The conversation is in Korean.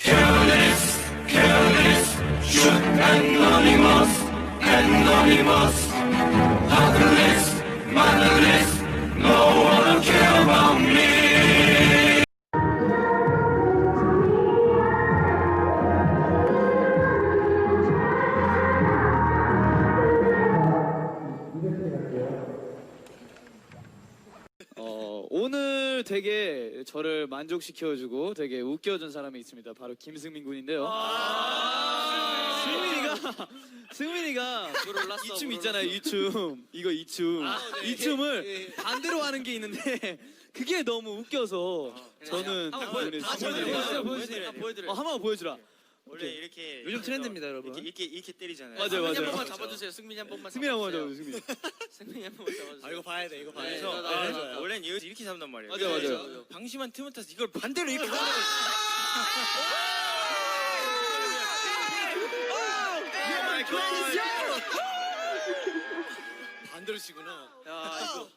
Careless, careless, shoot anonymous, anonymous, fatherless, motherless, no one will care about me. 오늘 되게 저를 만족시켜주고 되게 웃겨준 사람이 있습니다. 바로 김승민 군인데요. 승민이가 이 춤 있잖아요. 이 춤. 이거 이 춤. 이 춤을 반대로 하는 게 있는데 그게 너무 웃겨서 저는 보여드려요. 한번 보여주라. 원래 이렇게 요즘 트렌드입니다, 여러분. 이렇게 때리잖아요. 맞아요. 한 번만 잡아주세요. 승민이 한 번만. 승민이 한번 잡아주세요. 승민이 한 번만 잡아주세요. 아 이거 봐야 돼. 이거 봐야 돼. 네, 원래는 이렇게 잡는단 말이에요. 맞아요. 방심한 틈을 타서 이걸 반대로 이렇게 하는 반대로 치구나. 야 이거